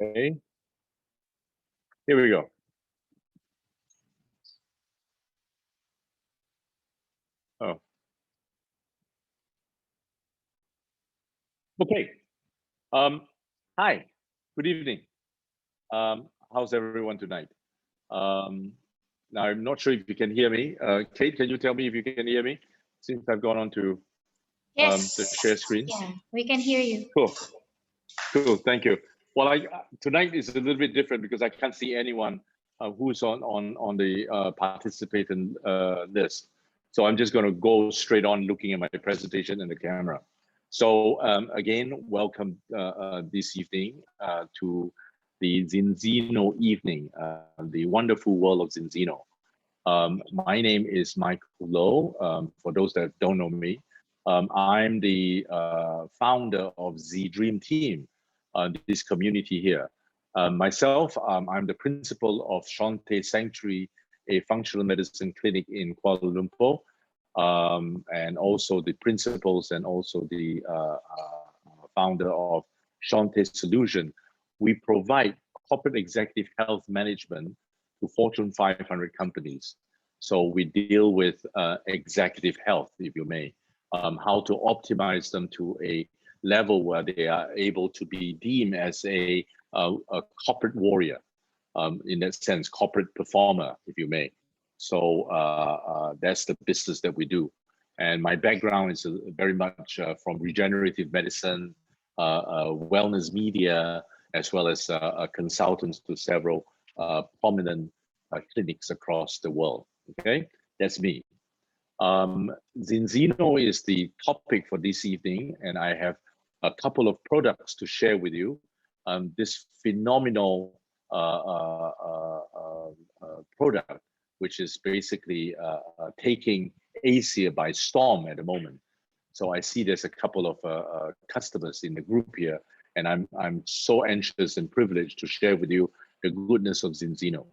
Okay, here we go. Oh, okay. Hi, good evening. How's everyone tonight? Now I'm not sure if you can hear me. Kate, can you tell me if you can hear me? Since I've gone on to Yes. the share screen. Yeah, we can hear you. Cool, cool. Thank you. Well, tonight is a little bit different because I can't see anyone who's on the participant list. So I'm just going to go straight on looking at my presentation and the camera. So again, welcome this evening to the Zinzino evening, the wonderful world of Zinzino. My name is Michael Low. For those that don't know me, I'm the founder of Z Dream Team, this community here. Myself, I'm the principal of Shante Sanctuary, a functional medicine clinic in Kuala Lumpur, and also the principals and also the founder of Shante Solution. We provide corporate executive health management to Fortune 500 companies. So we deal with executive health, if you may, how to optimize them to a level where they are able to be deemed as a corporate warrior, in that sense, corporate performer, if you may. So that's the business that we do. And my background is very much from regenerative medicine, wellness media, as well as consultants to several prominent clinics across the world. Okay, that's me. Zinzino is the topic for this evening, and I have a couple of products to share with you. This phenomenal product, which is basically taking Asia by storm at the moment. So I see there's a couple of customers in the group here, and I'm so anxious and privileged to share with you the goodness of Zinzino.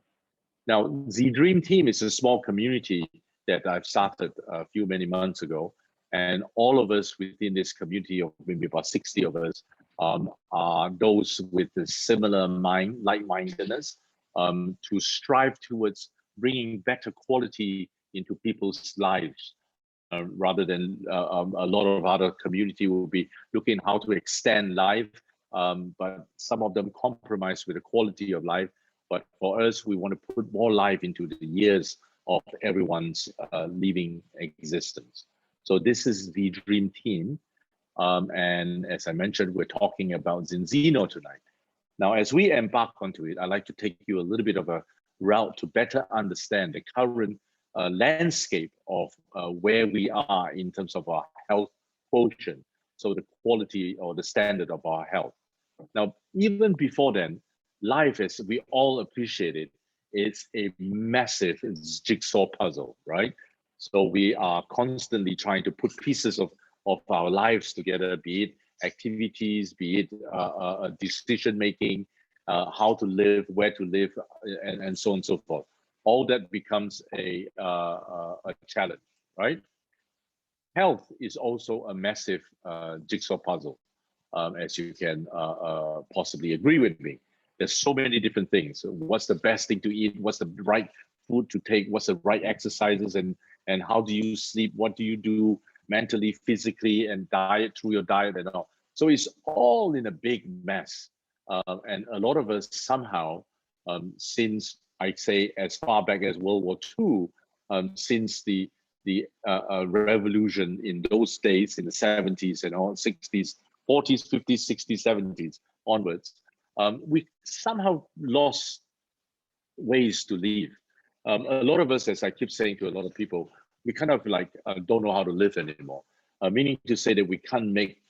Now, the Dream Team is a small community that I've started many months ago, and all of us within this community of maybe about 60 of us are those with a similar like-mindedness to strive towards bringing better quality into people's lives. Rather than a lot of other community will be looking how to extend life, but some of them compromise with the quality of life. But for us, we want to put more life into the years of everyone's living existence. So this is the Dream Team. And as I mentioned, we're talking about Zinzino tonight. Now, as we embark onto it, I'd like to take you a little bit of a route to better understand the current landscape of where we are in terms of our health quotient, so the quality or the standard of our health. Now, even before then, life, as we all appreciate it, is a massive jigsaw puzzle, right? So we are constantly trying to put pieces of our lives together, be it activities, be it decision making, how to live, where to live, and so on and so forth. All that becomes a challenge, right? Health is also a massive jigsaw puzzle, as you can possibly agree with me. There's so many different things. What's the best thing to eat? What's the right food to take? What's the right exercises? And how do you sleep? What do you do mentally, physically, and diet through your diet and all? So it's all in a big mess. And a lot of us somehow, since I'd say as far back as World War II, since the revolution in those days in the 70s and all 60s, 40s, 50s, 60s, 70s onwards, we somehow lost ways to live. A lot of us, as I keep saying to a lot of people, we kind of like don't know how to live anymore. Meaning to say that we can't make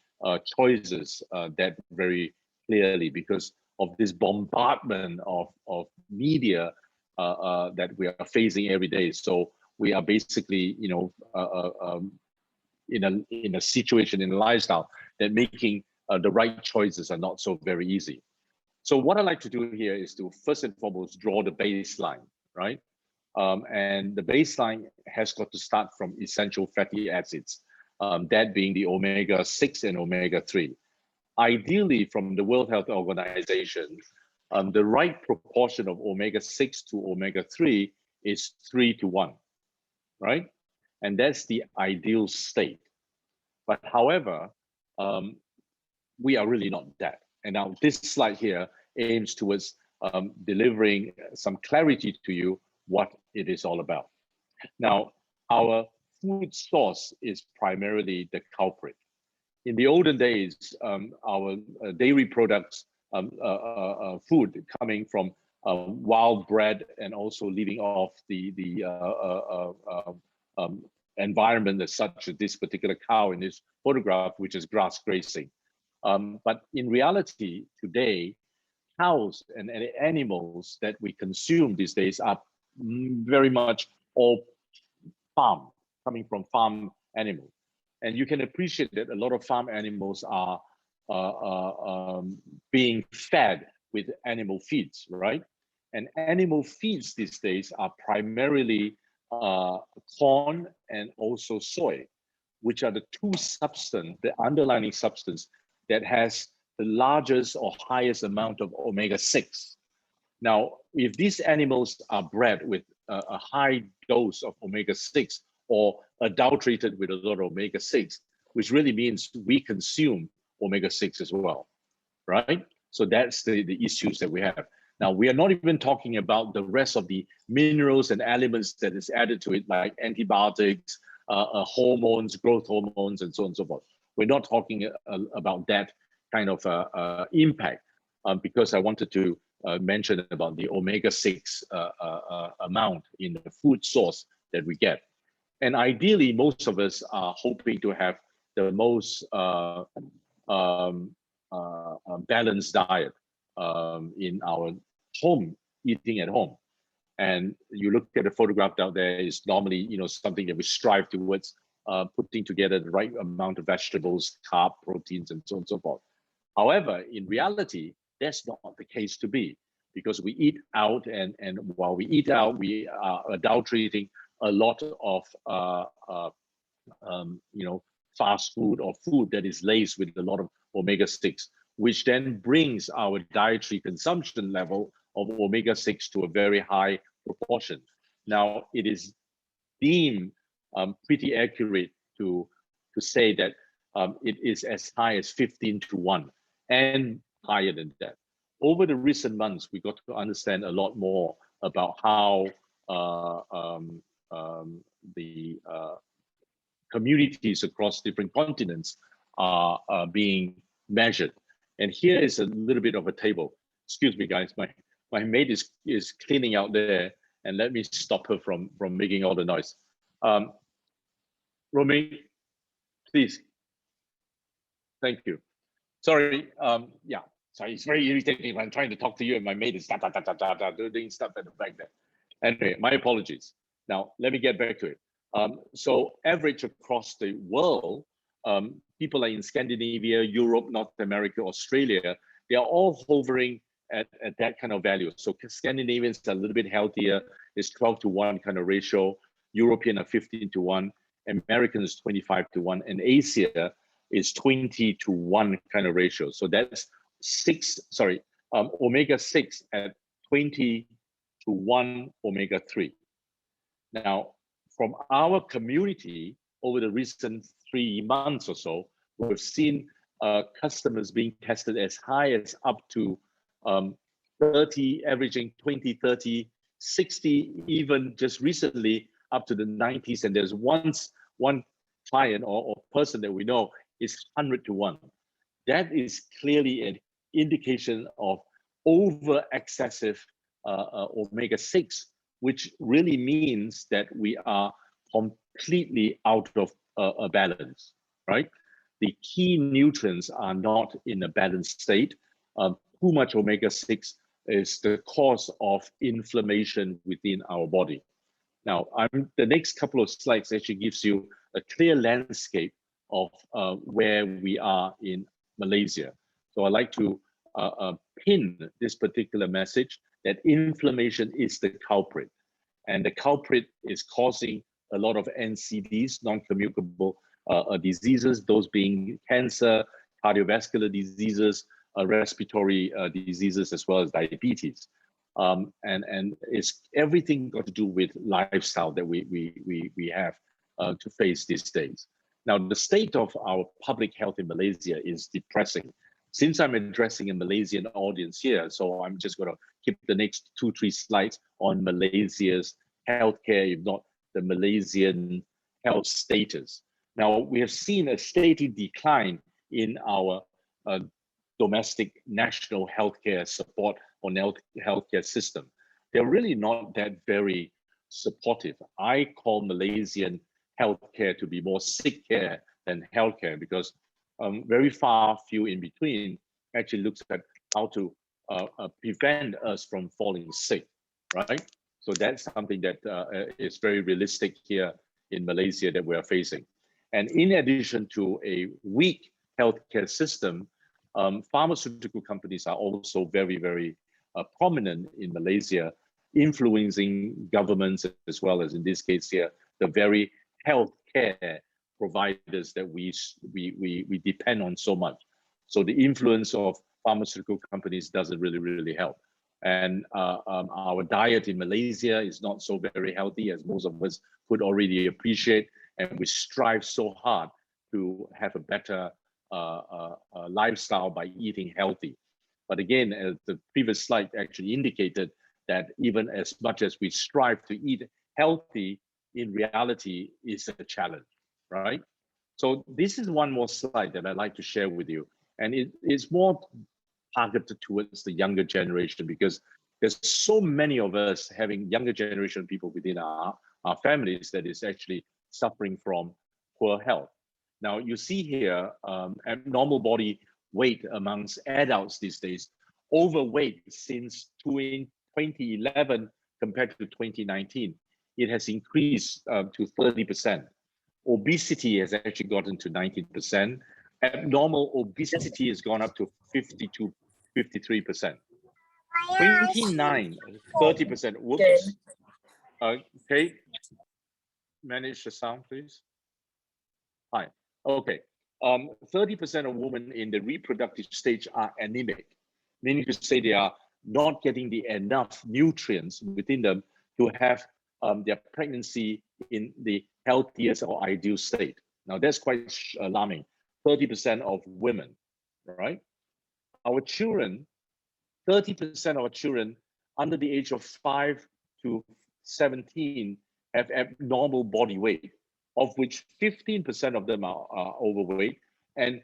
choices that very clearly because of this bombardment of media that we are facing every day. So we are basically, you know, in a situation, in a lifestyle that making the right choices are not so very easy. So what I like to do here is to first and foremost draw the baseline, right? And the baseline has got to start from essential fatty acids, that being the omega-6 and omega-3. Ideally, from the World Health Organization, the right proportion of omega-6 to omega-3 is 3:1, right? And that's the ideal state. But however, we are really not that. And now this slide here aims towards delivering some clarity to you what it is all about. Now, our food source is primarily the culprit. In the olden days, our dairy products, food coming from wild bred and also leaving off the environment as such as this particular cow in this photograph, which is grass grazing. But in reality, today, cows and animals that we consume these days are very much all farm, coming from farm animals. And you can appreciate that a lot of farm animals are being fed with animal feeds, right? And animal feeds these days are primarily corn and also soy, which are the two substance, the underlying substance that has the largest or highest amount of omega-6. Now, if these animals are bred with a high dose of omega-6 or adulterated with a lot of omega-6, which really means we consume omega-6 as well, right? So that's the issues that we have. Now, we are not even talking about the rest of the minerals and elements that is added to it, like antibiotics, hormones, growth hormones, and so on and so forth. We're not talking about that kind of impact because I wanted to mention about the omega-6 amount in the food source that we get. And ideally, most of us are hoping to have the most balanced diet in our home, eating at home. And you look at the photograph out there, is normally, you know, something that we strive towards putting together the right amount of vegetables, carb, proteins, and so on and so forth. However, in reality, that's not the case to be, because we eat out, and while we eat out, we are adulterating a lot of you know, fast food or food that is laced with a lot of omega-6, which then brings our dietary consumption level of omega-6 to a very high proportion. Now, it is deemed pretty accurate to say that it is as high as 15:1 and higher than that. Over the recent months, we got to understand a lot more about how the communities across different continents are being measured. And here is a little bit of a table. Excuse me, guys, my maid is cleaning out there, and let me stop her from making all the noise. Romy, please. Thank you. Sorry, yeah, sorry, it's very irritating when I'm trying to talk to you and my maid is doing stuff at the back there. Anyway, my apologies. Now, let me get back to it. So average across the world, people like in Scandinavia, Europe, North America, Australia, they are all hovering at that kind of value. So Scandinavians are a little bit healthier, it's 12:1 kind of ratio. European are 15:1, Americans 25:1, and Asia is 20:1 kind of ratio. So that's omega-6 at 20:1 omega-3. Now, from our community over the recent 3 months or so, we've seen customers being tested as high as up to 30, averaging 20, 30, 60, even just recently up to the 90s. And there's one client or person that we know is 100:1. That is clearly an indication of over excessive omega-6, which really means that we are completely out of a balance, right? The key nutrients are not in a balanced state. Too much omega-6 is the cause of inflammation within our body. Now, the next couple of slides actually gives you a clear landscape of where we are in Malaysia. So I'd like to pin this particular message that inflammation is the culprit. And the culprit is causing a lot of NCDs, non-communicable diseases, those being cancer, cardiovascular diseases, respiratory diseases as well as diabetes. And it's everything got to do with lifestyle that we have to face these days. Now, the state of our public health in Malaysia is depressing. Since I'm addressing a Malaysian audience here, so I'm just going to keep the next 2-3 slides on Malaysia's healthcare, if not the Malaysian health status. Now, we have seen a steady decline in our domestic national healthcare support on healthcare system. They're really not that very supportive. I call Malaysian healthcare to be more sick care than healthcare, because very few in between actually looks at how to prevent us from falling sick, right? So that's something that is very realistic here in Malaysia that we are facing. And in addition to a weak healthcare system, pharmaceutical companies are also very prominent in Malaysia, influencing governments as well as, in this case here, the very healthcare providers that we depend on so much. So the influence of pharmaceutical companies doesn't really help. And our diet in Malaysia is not so very healthy, as most of us could already appreciate. And we strive so hard to have a better lifestyle by eating healthy. But again, as the previous slide actually indicated, that even as much as we strive to eat healthy, in reality is a challenge, right? So this is one more slide that I'd like to share with you. And it is more targeted towards the younger generation, because there's so many of us having younger generation people within our families that is actually suffering from poor health. Now you see here abnormal body weight amongst adults these days, overweight since 2011 compared to 2019, it has increased to 30%. Obesity has actually gotten to 19%. Abnormal obesity has gone up to 52, 53%. 30%. Whoops. Okay. Manage the sound, please. Hi. Okay. 30% of women in the reproductive stage are anemic, meaning to say they are not getting the enough nutrients within them to have their pregnancy in the healthiest or ideal state. Now that's quite alarming. 30% of women, right? Our children, 30% of our children under the age of 5 to 17 have abnormal body weight, of which 15% of them are overweight, and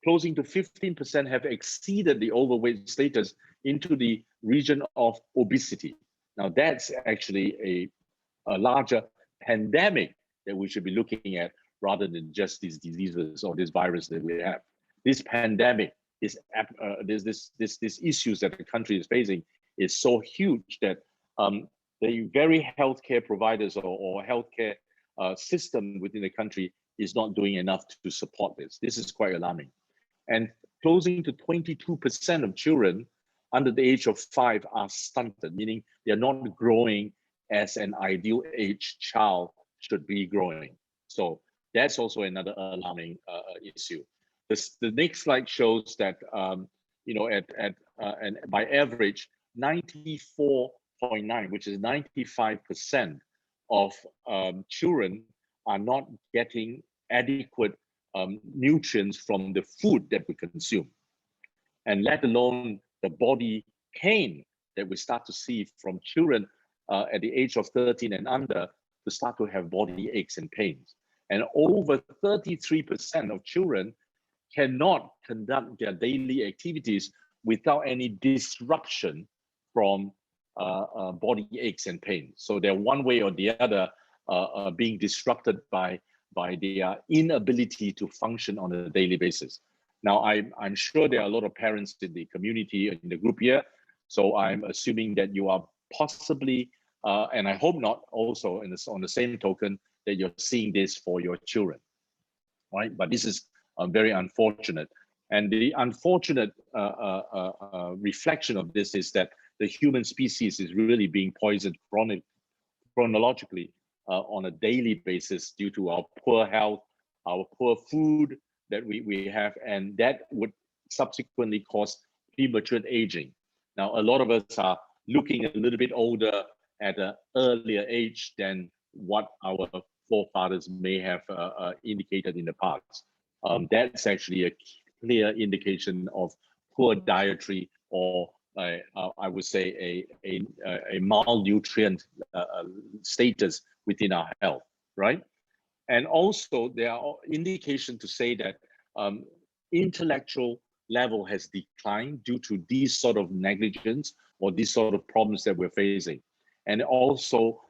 closing to 15% have exceeded the overweight status into the region of obesity. Now that's actually a larger pandemic that we should be looking at, rather than just these diseases or this virus that we have. This pandemic, this issues that the country is facing is so huge that the very healthcare providers or healthcare system within the country is not doing enough to support this. This is quite alarming. And closing to 22% of children under the age of 5 are stunted, meaning they're not growing as an ideal age child should be growing. So that's also another alarming issue. The next slide shows that and by average 94.9, which is 95% of children are not getting adequate nutrients from the food that we consume, and let alone the body pain that we start to see from children at the age of 13 and under to start to have body aches and pains. And over 33% of children cannot conduct their daily activities without any disruption from body aches and pains. So they're one way or the other being disrupted by their inability to function on a daily basis. Now, I'm sure there are a lot of parents in the community, in the group here, so I'm assuming that you are possibly, and I hope not also on the same token, that you're seeing this for your children, right? But this is very unfortunate. And the unfortunate reflection of this is that the human species is really being poisoned chronologically on a daily basis due to our poor health, our poor food that we have, and that would subsequently cause premature aging. Now, a lot of us are looking a little bit older at an earlier age than what our forefathers may have indicated in the past. That's actually a clear indication of poor dietary, or I would say a malnutrient status within our health, right? And also there are indications to say that intellectual level has declined due to these sort of negligence or these sort of problems that we're facing. And also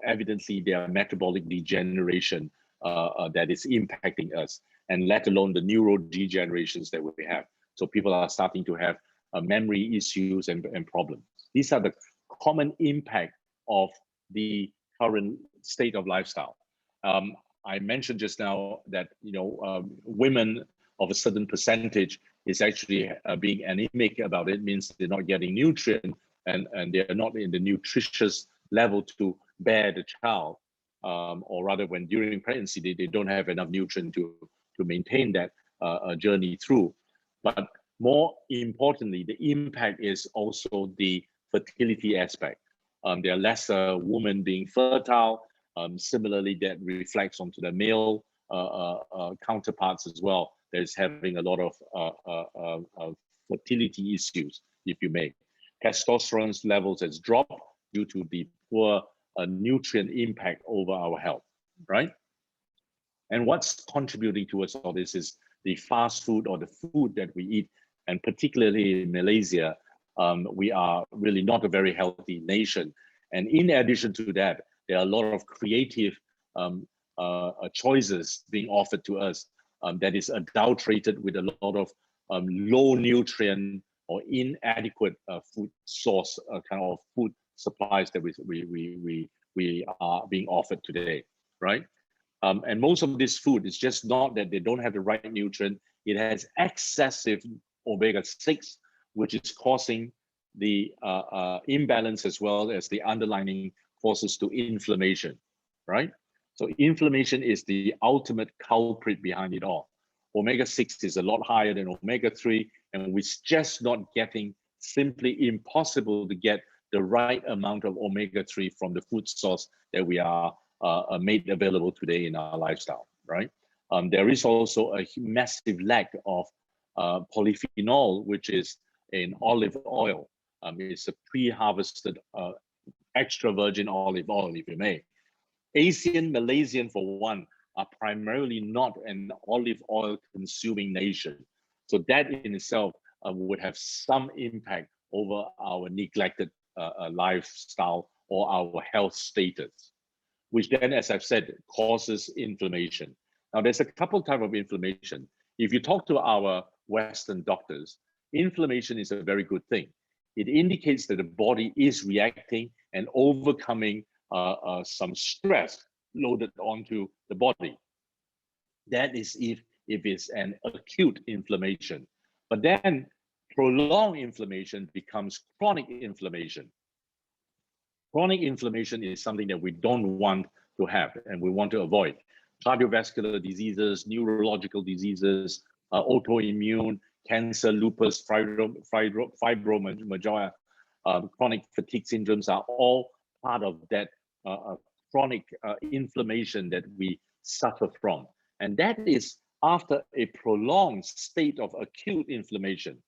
evidently there are metabolic degeneration that is impacting us, and let alone the neurodegenerations that we have. So people are starting to have memory issues and problems. These are the common impact of the current state of lifestyle. I mentioned just now that women of a certain percentage is actually being anemic about it, means they're not getting nutrient and they're not in the nutritious level to bear the child, or rather when during pregnancy they don't have enough nutrient to maintain that journey through. But more importantly, the impact is also the fertility aspect. There are lesser women being fertile. Similarly, that reflects onto the male counterparts as well. There's having a lot of fertility issues, if you may. Testosterone levels has dropped due to the poor nutrient impact over our health, right? And what's contributing towards all this is the fast food or the food that we eat, and particularly in Malaysia, we are really not a very healthy nation. And in addition to that, there are a lot of creative choices being offered to us that is adulterated with a lot of low nutrient or inadequate food source, kind of food supplies that we are being offered today, right? And most of this food is just not that they don't have the right nutrient. It has excessive omega-6, which is causing the imbalance as well as the underlying causes to inflammation, right? So inflammation is the ultimate culprit behind it all. Omega-6 is a lot higher than omega-3, and we're just not getting, simply impossible to get the right amount of omega-3 from the food source that we are made available today in our lifestyle, right? There is also a massive lack of polyphenol, which is in olive oil. It's a pre-harvested extra virgin olive oil, if you may. Asian, Malaysian, for one, are primarily not an olive oil consuming nation. So that in itself would have some impact over our neglected lifestyle or our health status, which then, as I've said, causes inflammation. Now, there's a couple types of inflammation. If you talk to our Western doctors, inflammation is a very good thing. It indicates that the body is reacting and overcoming some stress loaded onto the body. That is if it's an acute inflammation. But then prolonged inflammation becomes chronic inflammation. Chronic inflammation is something that we don't want to have and we want to avoid. Cardiovascular diseases, neurological diseases, autoimmune, cancer, lupus, fibromyalgia, chronic fatigue syndromes are all part of that chronic inflammation that we suffer from. And that is after a prolonged state of acute inflammation.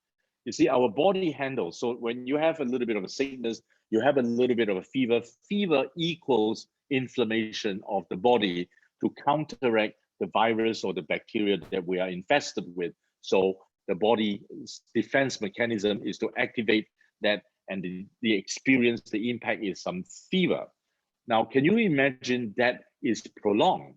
You see, our body handles, so when you have a little bit of a sickness, you have a little bit of a fever, fever equals inflammation of the body to counteract the virus or the bacteria that we are infested with. So the body's defense mechanism is to activate that, and the experience, the impact is some fever. Now, can you imagine that is prolonged?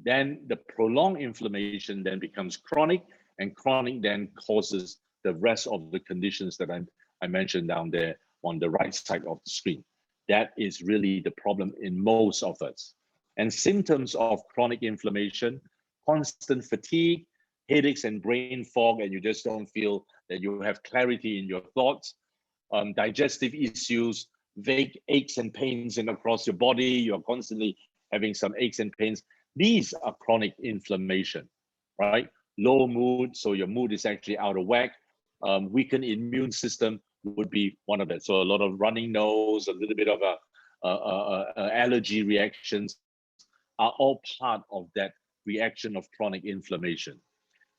Then the prolonged inflammation then becomes chronic, and chronic then causes the rest of the conditions that I mentioned down there on the right side of the screen. That is really the problem in most of us. And symptoms of chronic inflammation: constant fatigue, headaches and brain fog, and you just don't feel that you have clarity in your thoughts, digestive issues, vague aches and pains across your body. You're constantly having some aches and pains. These are chronic inflammation, right? Low mood, so your mood is actually out of whack. weakened immune system would be one of it. So a lot of running nose, a little bit of allergy reactions are all part of that reaction of chronic inflammation.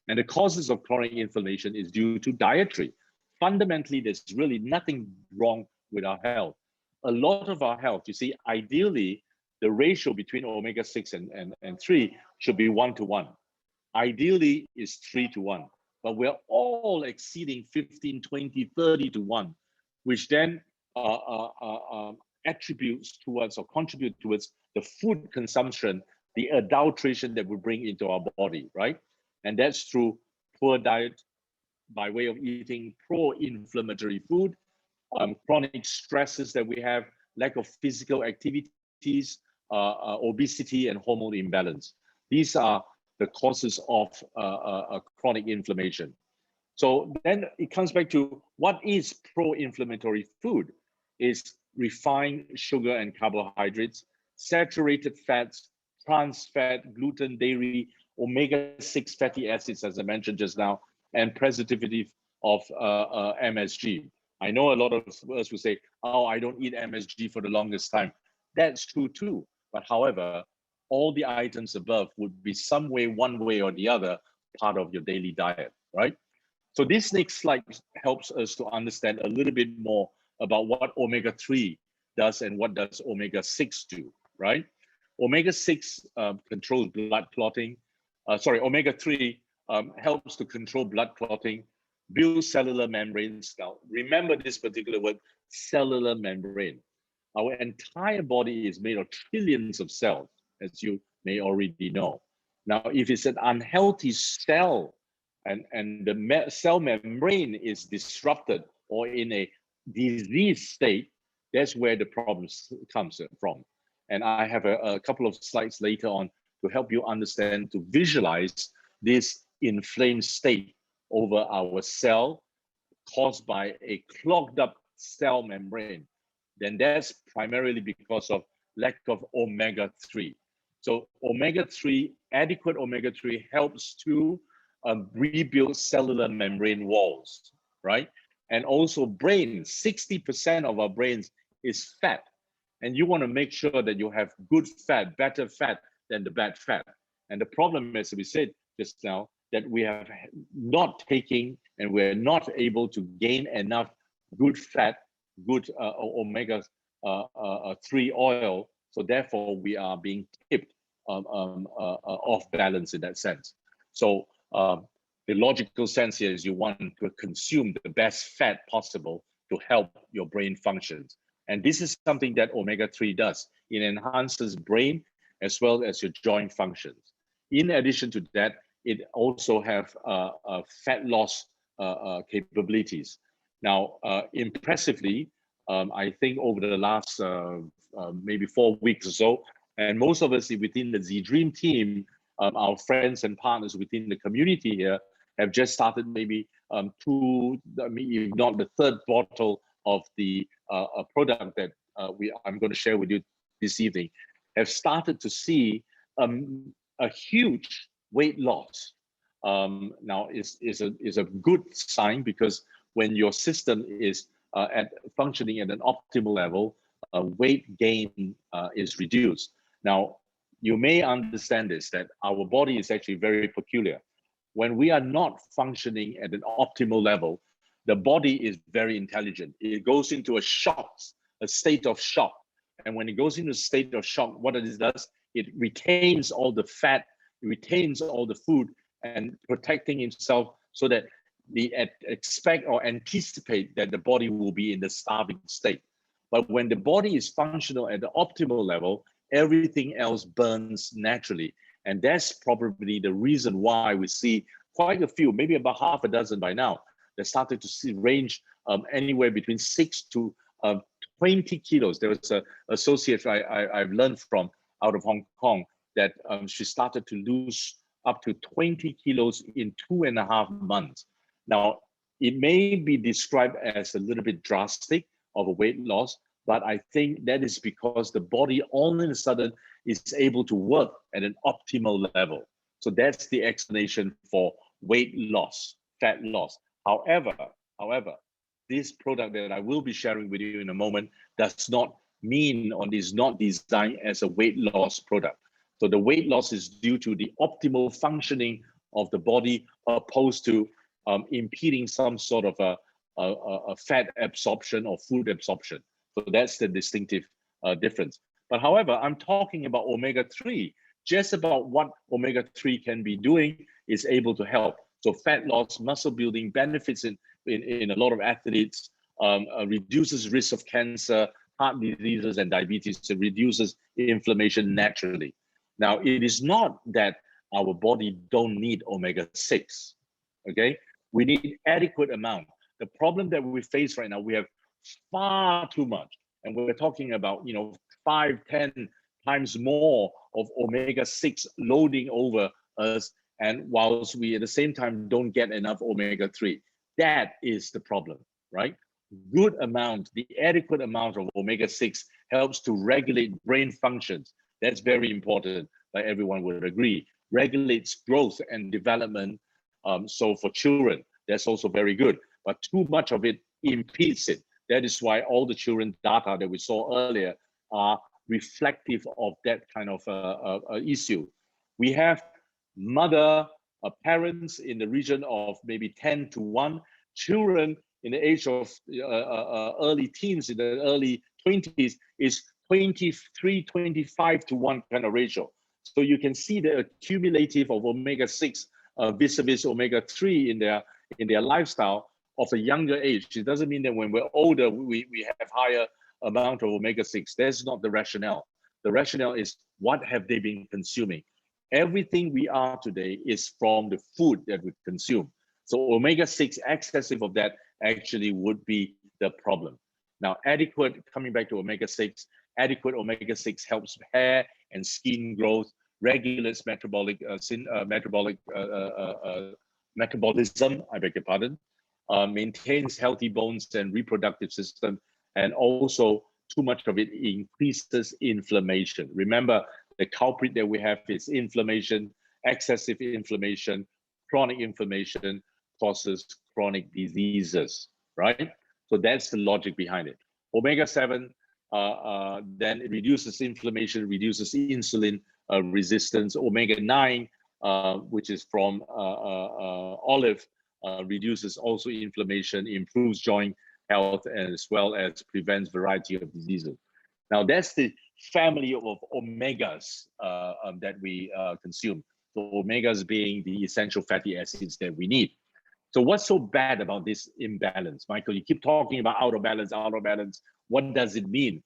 And the causes of chronic inflammation is due to dietary. Fundamentally, there's really nothing wrong with our health. A lot of our health, you see, ideally, the ratio between omega-6 and 3 should be 1-to-1. Ideally is 3-to-1, but we're all exceeding 15, 20, 30-to-1, which then attributes towards or contribute towards the food consumption, the adulteration that we bring into our body, right? And that's through poor diet by way of eating pro-inflammatory food, chronic stresses that we have, lack of physical activities, obesity, and hormone imbalance. These are the causes of chronic inflammation. So then it comes back to what is pro-inflammatory food? Is refined sugar and carbohydrates, saturated fats, trans fat, gluten, dairy, omega-6 fatty acids, as I mentioned just now, and preservative of MSG. I know a lot of us will say, oh, I don't eat MSG for the longest time. That's true too. But however, all the items above would be some way, one way or the other, part of your daily diet, right? So this next slide helps us to understand a little bit more about what omega-3 does and what does omega-6 do, right? Omega-6 controls blood clotting. Omega-3 helps to control blood clotting, build cellular membranes. Now, remember this particular word, cellular membrane. Our entire body is made of trillions of cells, as you may already know. Now, if it's an unhealthy cell and the cell membrane is disrupted or in a disease state, that's where the problem comes from. And I have a couple of slides later on to help you understand, to visualize this inflamed state over our cell caused by a clogged up cell membrane. Then that's primarily because of lack of omega-3. So omega-3, adequate omega-3 helps to rebuild cellular membrane walls, right? And also brain, 60% of our brains is fat. And you want to make sure that you have good fat, better fat than the bad fat. And the problem, as we said just now, that we have not taking and we're not able to gain enough good fat, good omega-3 oil. So therefore, we are being tipped off balance in that sense. So the logical sense here is you want to consume the best fat possible to help your brain functions. And this is something that omega-3 does. It enhances brain as well as your joint functions. In addition to that, it also have fat loss capabilities. Now, impressively, I think over the last maybe 4 weeks or so, and most of us within the Z-Dream team, our friends and partners within the community here have just started maybe if not the third bottle of the product that I'm going to share with you this evening, have started to see a huge weight loss. Now is a good sign, because when your system is functioning at an optimal level, weight gain is reduced. Now, you may understand this, that our body is actually very peculiar. When we are not functioning at an optimal level, the body is very intelligent. It goes into a state of shock. And when it goes into a state of shock, what it does, it retains all the fat, it retains all the food, and protecting itself so that they expect or anticipate that the body will be in the starving state. But when the body is functional at the optimal level, everything else burns naturally. And that's probably the reason why we see quite a few, maybe about half a dozen by now, that started to see range anywhere between 6 to 20 kilos. There was an associate I've learned from out of Hong Kong that she started to lose up to 20 kilos in 2.5 months. Now, it may be described as a little bit drastic of a weight loss, but I think that is because the body all of a sudden is able to work at an optimal level. So that's the explanation for weight loss, fat loss. However, However, this product that I will be sharing with you in a moment does not mean or is not designed as a weight loss product. So the weight loss is due to the optimal functioning of the body opposed to impeding some sort of a fat absorption or food absorption. So that's the distinctive difference. But however, I'm talking about omega-3. Just about what omega-3 can be doing is able to help. So fat loss, muscle building, benefits in a lot of athletes, reduces risk of cancer, heart diseases, and diabetes. It reduces inflammation naturally. Now, it is not that our body don't need omega-6, okay? We need adequate amount. The problem that we face right now, we have far too much. And we're talking about, 5, 10 times more of omega-6 loading over us. And whilst we at the same time don't get enough omega-3, that is the problem, right? Good amount, the adequate amount of omega-6 helps to regulate brain functions. That's very important, like everyone would agree. Regulates growth and development. So for children, that's also very good. But too much of it impedes it. That is why all the children data that we saw earlier are reflective of that kind of issue. We have parents in the region of maybe 10 to 1, children in the age of early teens, in the early 20s, is 23, 25 to 1 kind of ratio. So you can see the accumulative of omega-6 vis-a-vis omega-3 in their lifestyle of a younger age. It doesn't mean that when we're older, we have higher amount of omega-6. That's not the rationale. The rationale is what have they been consuming? Everything we are today is from the food that we consume. So omega-6, excessive of that actually would be the problem. Now, coming back to omega-6, adequate omega-6 helps hair and skin growth, regulates metabolism, I beg your pardon, maintains healthy bones and reproductive system, and also too much of it increases inflammation. Remember, the culprit that we have is inflammation. Excessive inflammation, chronic inflammation causes chronic diseases, right? So that's the logic behind it. Omega-7, then it reduces inflammation, reduces insulin resistance. Omega-9, which is from olive, reduces also inflammation, improves joint health, as well as prevents variety of diseases. Now that's the family of omegas that we consume. So omegas being the essential fatty acids that we need. So what's so bad about this imbalance? Michael, you keep talking about out of balance, out of balance. What does it mean?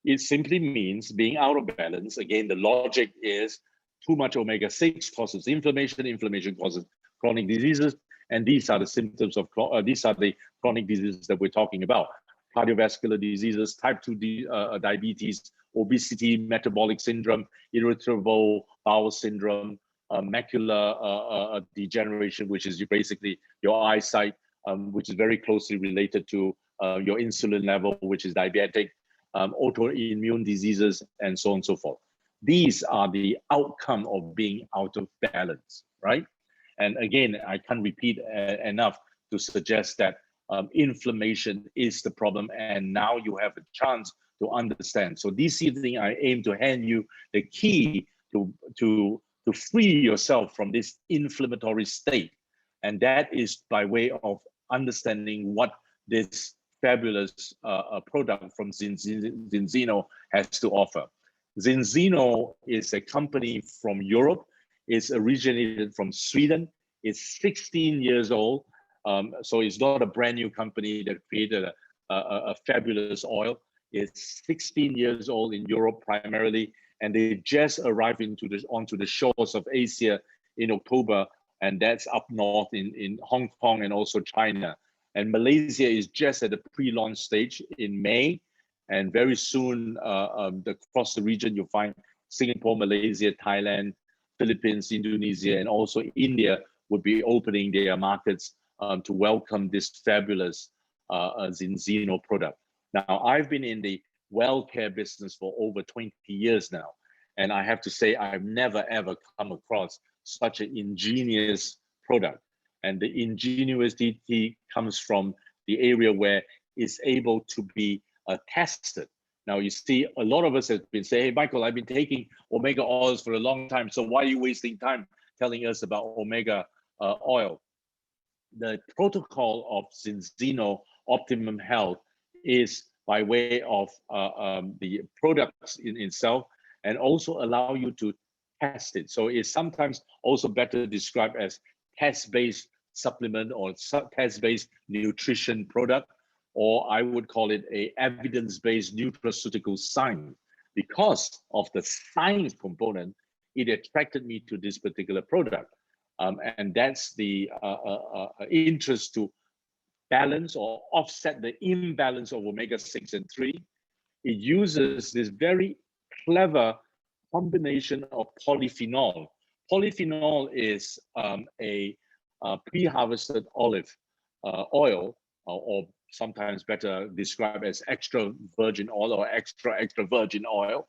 It simply means being out of balance. Again, the logic is too much omega-6 causes inflammation, inflammation causes chronic diseases, and these are the symptoms of, these are the chronic diseases that we're talking about. Cardiovascular diseases, type 2 diabetes, obesity, metabolic syndrome, irritable bowel syndrome, macular degeneration, which is basically your eyesight, which is very closely related to your insulin level, which is diabetic, autoimmune diseases, and so on and so forth. These are the outcome of being out of balance, right? And again, I can't repeat enough to suggest that inflammation is the problem, and now you have a chance to understand. So this evening, I aim to hand you the key to free yourself from this inflammatory state, and that is by way of understanding what this fabulous product from Zinzino has to offer. Zinzino is a company from Europe. It's originated from Sweden. It's 16 years old. So it's not a brand new company that created a fabulous oil. It's 16 years old in Europe primarily, and they just arrived onto the shores of Asia in October, and that's up north in Hong Kong and also China. And Malaysia is just at the pre-launch stage in May, and very soon across the region you'll find Singapore, Malaysia, Thailand, Philippines, Indonesia, and also India would be opening their markets to welcome this fabulous Zinzino product. Now, I've been in the well care business for over 20 years now, and I have to say I've never ever come across such an ingenious product. And the ingenuity comes from the area where it's able to be tested. Now, you see, a lot of us have been saying, hey, Michael, I've been taking omega oils for a long time, so why are you wasting time telling us about omega oil? The protocol of Zinzino Optimum Health is by way of the products in itself, and also allow you to test it. So it's sometimes also better described as test-based supplement or test-based nutrition product, or I would call it a evidence-based nutraceutical science. Because of the science component, it attracted me to this particular product. And that's the interest to balance or offset the imbalance of omega-6 and 3. It uses this very clever combination of polyphenol. Polyphenol is a pre-harvested olive oil, or sometimes better described as extra virgin oil or extra virgin oil,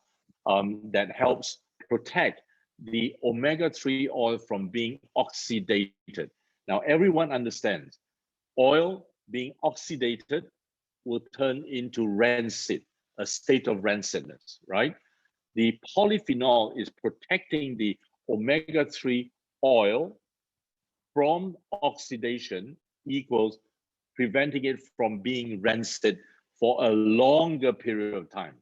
that helps protect the omega-3 oil from being oxidated. Now, everyone understands oil being oxidated will turn into rancid, a state of rancidness, right? The polyphenol is protecting the omega-3 oil from oxidation, equals preventing it from being rancid for a longer period of time.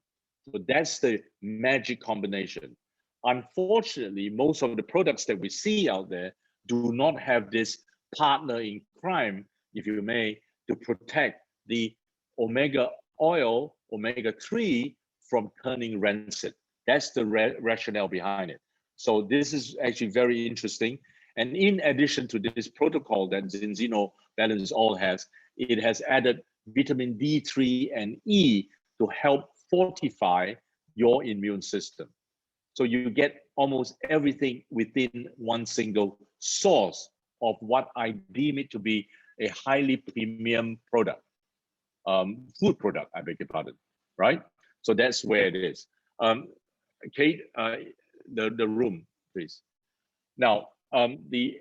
So that's the magic combination. Unfortunately, most of the products that we see out there do not have this partner in crime, if you may, to protect the omega oil, omega-3, from turning rancid. That's the rationale behind it. So this is actually very interesting. And in addition to this protocol that Zinzino Balance All has, it has added vitamin D3 and E to help fortify your immune system. So you get almost everything within one single source of what I deem it to be a highly premium product, food product, I beg your pardon, right? So that's where it is. Kate, the room, please. Now, the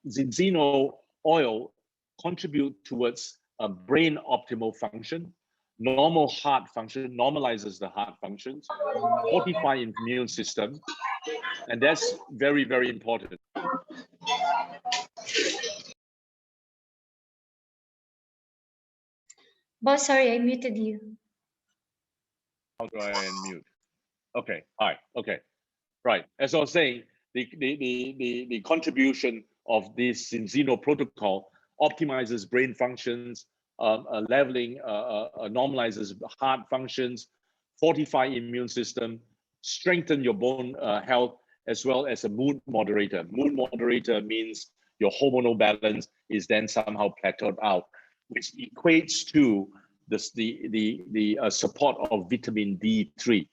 Zinzino oil contribute towards a brain optimal function, normal heart function, normalizes the heart functions, fortify immune system, and that's very, very important. Boss, sorry, I muted you. How do I unmute? Okay, all right, okay, right. As I was saying, the contribution of this Zinzino protocol optimizes brain functions, leveling, normalizes heart functions, fortify immune system, strengthen your bone health, as well as a mood moderator. Mood moderator means your hormonal balance is then somehow plateaued out, which equates to the support of vitamin D3.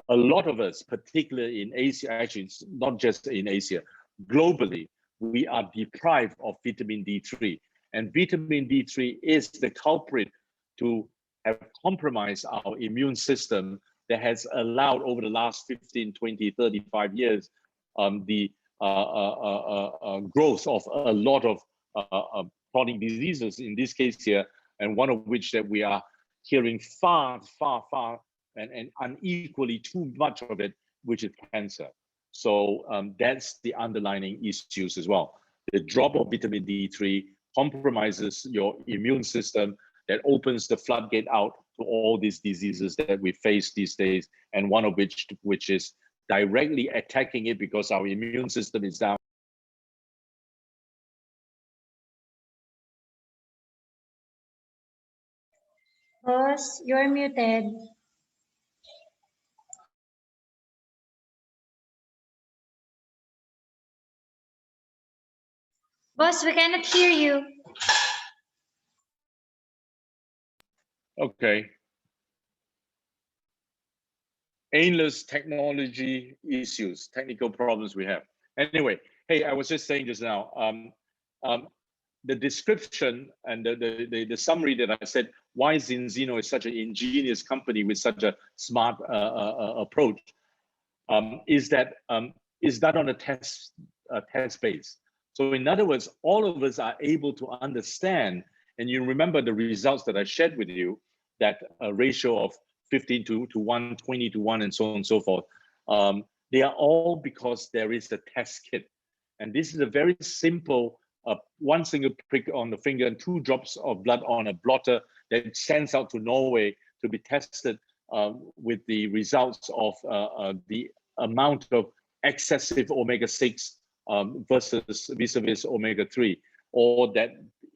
A lot of us, particularly in Asia, actually it's not just in Asia, globally, we are deprived of vitamin D3. And vitamin D3 is the culprit to have compromised our immune system that has allowed over the last 15, 20, 35 years, the growth of a lot of chronic diseases in this case here, and one of which that we are hearing far and unequally too much of it, which is cancer. So that's the underlying issues as well. The drop of vitamin D3 compromises your immune system, that opens the floodgate out to all these diseases that we face these days, and one of which is directly attacking it because our immune system is down. Boss, you're muted. Boss, we cannot hear you. Okay. Endless technology issues, technical problems we have. Anyway, hey, I was just saying just now, the description and the summary that I said, why Zinzino is such an ingenious company with such a smart approach, is that is done on a test base. So in other words, all of us are able to understand And you remember the results that I shared with you, that a ratio of 15 to 1, 20 to 1, and so on and so forth. They are all because there is a test kit. And this is a very simple, one single prick on the finger and 2 drops of blood on a blotter that sends out to Norway to be tested with the results of the amount of excessive omega-6 versus vis-a-vis omega-3, or that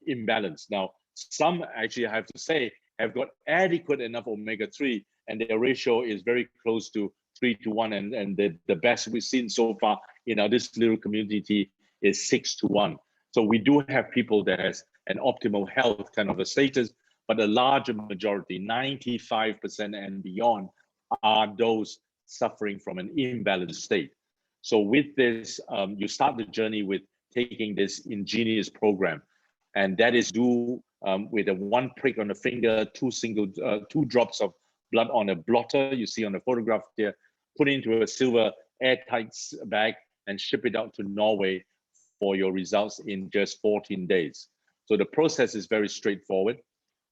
imbalance. Now, some actually, I have to say, have got adequate enough omega-3, and their ratio is very close to 3 to 1, and the best we've seen so far in this little community is 6 to 1. So we do have people that has an optimal health kind of a status, but a larger majority, 95% and beyond, are those suffering from an imbalanced state. So with this, you start the journey with taking this ingenious program, and that is do with a 1 prick on the finger, 2 drops of blood on a blotter. You see on the photograph there, put into a silver airtight bag and ship it out to Norway for your results in just 14 days. So the process is very straightforward.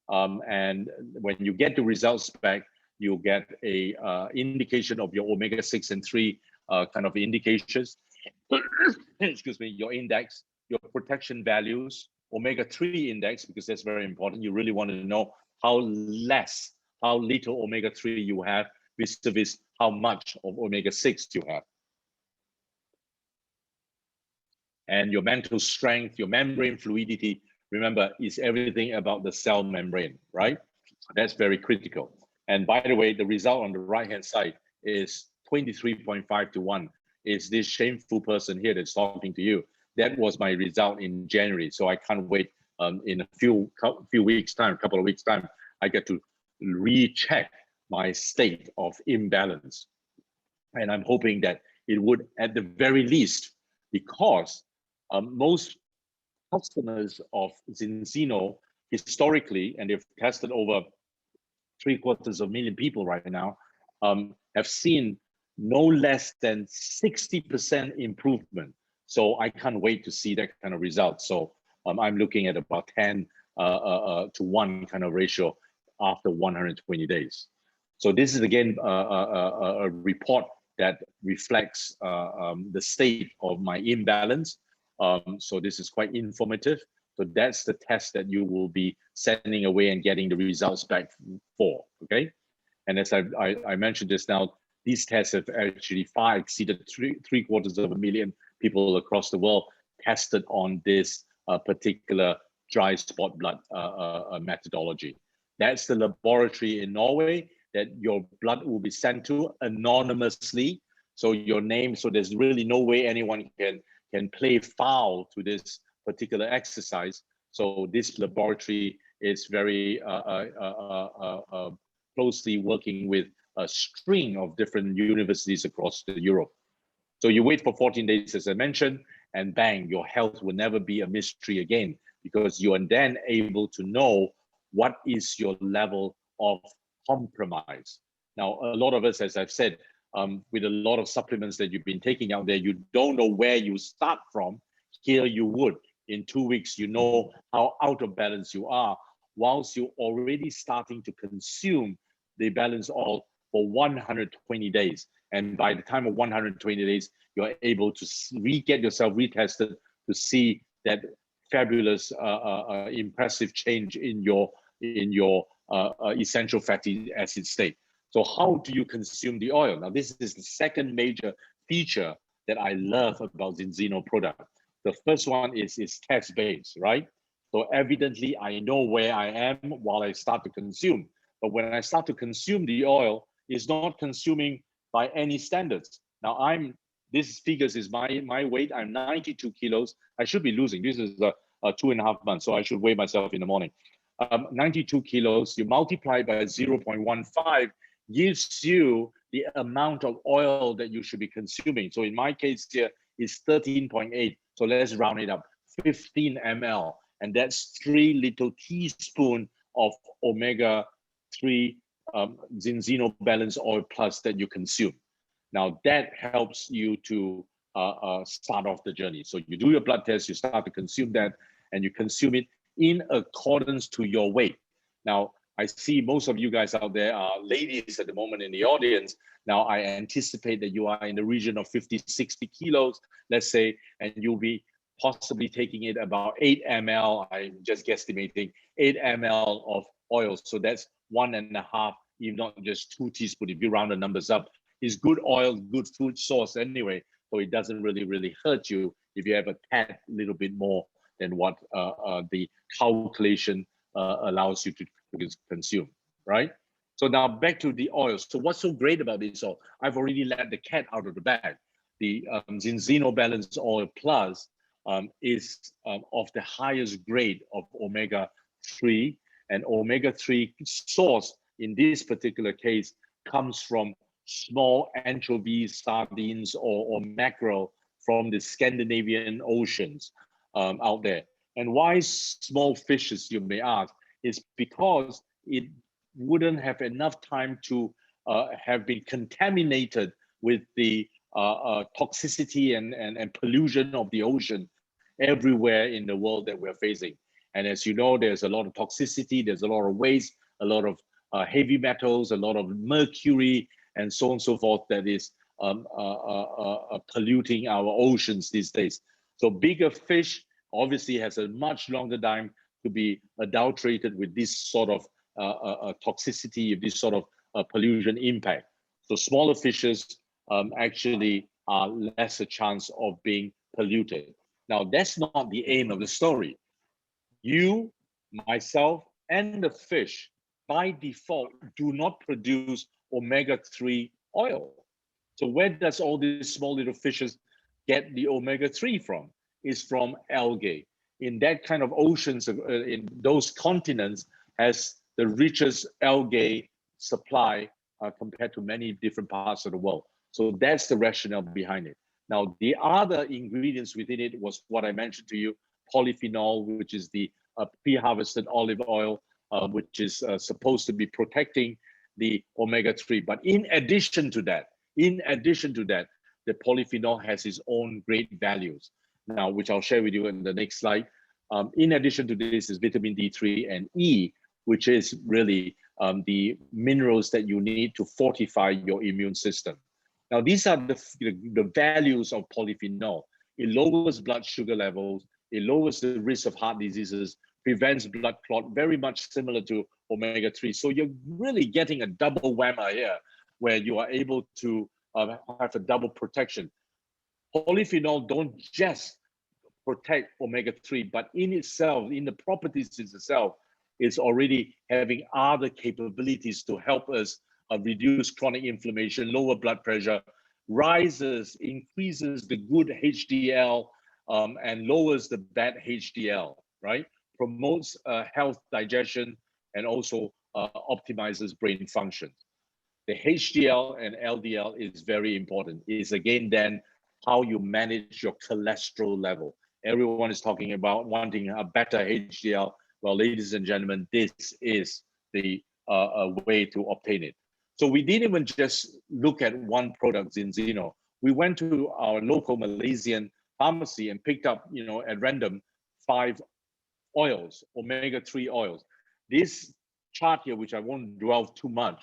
And when you get the results back, you get a indication of your omega-6 and 3 kind of indications. Excuse me, your index, your protection values, omega-3 index, because that's very important. You really want to know how little omega-3 you have vis-a-vis how much of omega-6 you have. And your mental strength, your membrane fluidity, remember, is everything about the cell membrane, right? That's very critical. And by the way, the result on the right-hand side is 23.5 to 1. It's this shameful person here that's talking to you. That was my result in January. So I can't wait in a few weeks time, couple of weeks time, I get to recheck my state of imbalance. And I'm hoping that it would, at the very least, because most customers of Zinzino historically, and they've tested over 750,000 people right now, have seen no less than 60% improvement. So I can't wait to see that kind of result. So I'm looking at about 10 to 1 kind of ratio after 120 days. So this is again a report that reflects the state of my imbalance. So this is quite informative. So that's the test that you will be sending away and getting the results back for, okay? And as I mentioned just now, these tests have actually far exceeded 750,000 people across the world tested on this particular dry spot blood methodology. That's the laboratory in Norway that your blood will be sent to anonymously. So your name, so there's really no way anyone can play foul to this particular exercise. So this laboratory is very closely working with a string of different universities across Europe. So you wait for 14 days, as I mentioned, and bang, your health will never be a mystery again, because you are then able to know what is your level of compromise. Now, a lot of us, as I've said, with a lot of supplements that you've been taking out there, you don't know where you start from. Here you would. In 2 weeks, you know how out of balance you are, whilst you're already starting to consume the balance oil for 120 days. And by the time of 120 days, you're able to get yourself retested to see that fabulous, impressive change in your essential fatty acid state. So how do you consume the oil? Now, this is the second major feature that I love about Zinzino product. The first one is test-based, right? So evidently, I know where I am while I start to consume. But when I start to consume the oil, it's not consuming by any standards. Now this figures is my weight. I'm 92 kilos. I should be losing. This is a 2.5 months, so I should weigh myself in the morning. 92 kilos, you multiply by 0.15, gives you the amount of oil that you should be consuming. So in my case here, it's 13.8. So let's round it up, 15 ml. And that's 3 little teaspoons of omega-3 Zinzino Balance Oil Plus that you consume. Now that helps you to start off the journey. So you do your blood test, you start to consume that, and you consume it in accordance to your weight. Now, I see most of you guys out there are ladies at the moment in the audience. Now, I anticipate that you are in the region of 50, 60 kilos, let's say, and you'll be possibly taking it about 8 ml, I'm just guesstimating, 8 ml of oil. So that's 1.5, if not just 2 teaspoons, if you round the numbers up, is good oil, good food source anyway. So it doesn't really hurt you if you have a tad little bit more than what the calculation allows you to consume, right? So now back to the oil. So what's so great about this oil? I've already let the cat out of the bag. The Zinzino Balance Oil Plus is of the highest grade of omega-3, and omega-3 source in this particular case comes from small anchovies, sardines, or mackerel from the Scandinavian oceans out there. And why small fishes, you may ask, is because it wouldn't have enough time to have been contaminated with the toxicity and pollution of the ocean everywhere in the world that we're facing. And as you know, there's a lot of toxicity, there's a lot of waste, a lot of heavy metals, a lot of mercury, and so on and so forth that is polluting our oceans these days. So bigger fish obviously has a much longer time to be adulterated with this sort of toxicity, this sort of pollution impact. So smaller fishes actually are less a chance of being polluted. Now, that's not the aim of the story. You, myself, and the fish, by default, do not produce omega-3 oil. So where does all these small little fishes get the omega-3 from? Is from algae. In that kind of oceans, in those continents, has the richest algae supply compared to many different parts of the world. So that's the rationale behind it. Now, the other ingredients within it was what I mentioned to you, polyphenol, which is the pre-harvested olive oil, which is supposed to be protecting the omega-3. But in addition to that, the polyphenol has its own great values. Now, which I'll share with you in the next slide. In addition to this is vitamin D3 and E, which is really the minerals that you need to fortify your immune system. Now, these are the values of polyphenol. It lowers blood sugar levels, it lowers the risk of heart diseases, prevents blood clot, very much similar to omega-3. So you're really getting a double whammy here, where you are able to have a double protection. Polyphenol don't just protect omega-3, but in itself, in the properties itself, it's already having other capabilities to help us reduce chronic inflammation, lower blood pressure, increases the good HDL and lowers the bad HDL, right? Promotes health, digestion, and also optimizes brain functions. The HDL and LDL is very important. It's again then how you manage your cholesterol level. Everyone is talking about wanting a better HDL. Well, ladies and gentlemen, this is the way to obtain it. So we didn't even just look at one product, Zinzino. We went to our local Malaysian pharmacy and picked up, at random 5 oils, omega-3 oils. This chart here, which I won't dwell too much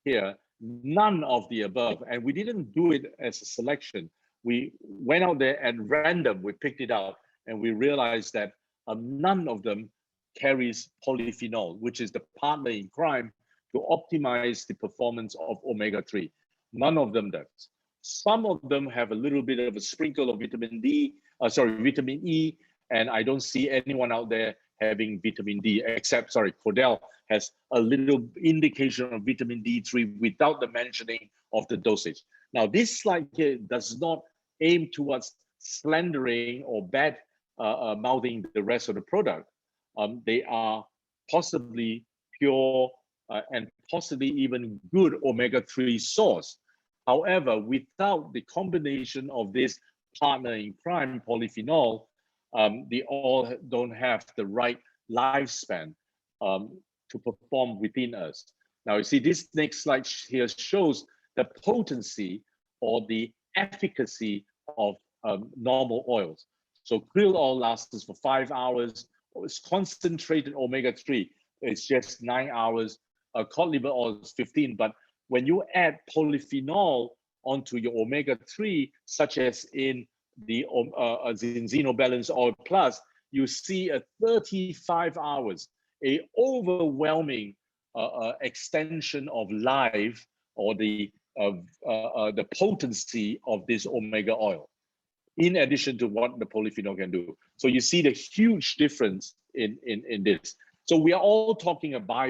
here, none of the above. And we didn't do it as a selection. We went out there at random, we picked it out, and we realized that none of them carries polyphenol, which is the partner in crime to optimize the performance of omega-3. None of them does. Some of them have a little bit of a sprinkle of vitamin E, and I don't see anyone out there having vitamin D, except, Cordell has a little indication of vitamin D3 without the mentioning of the dosage. Now, this slide here does not aim towards slandering or bad mouthing the rest of the product. They are possibly pure and possibly even good omega-3 source. However, without the combination of this partner in crime, polyphenol, they all don't have the right lifespan to perform within us. Now, you see, this next slide here shows the potency or the efficacy of normal oils. So krill oil lasts for 5 hours, concentrated omega-3 is just 9 hours. Cod liver oil is 15, but when you add polyphenol onto your omega-3, such as in the Zinzino Balance Oil Plus, you see a 35 hours, a overwhelming extension of life, or the potency of this omega oil, in addition to what the polyphenol can do. So you see the huge difference in this. So we are all talking about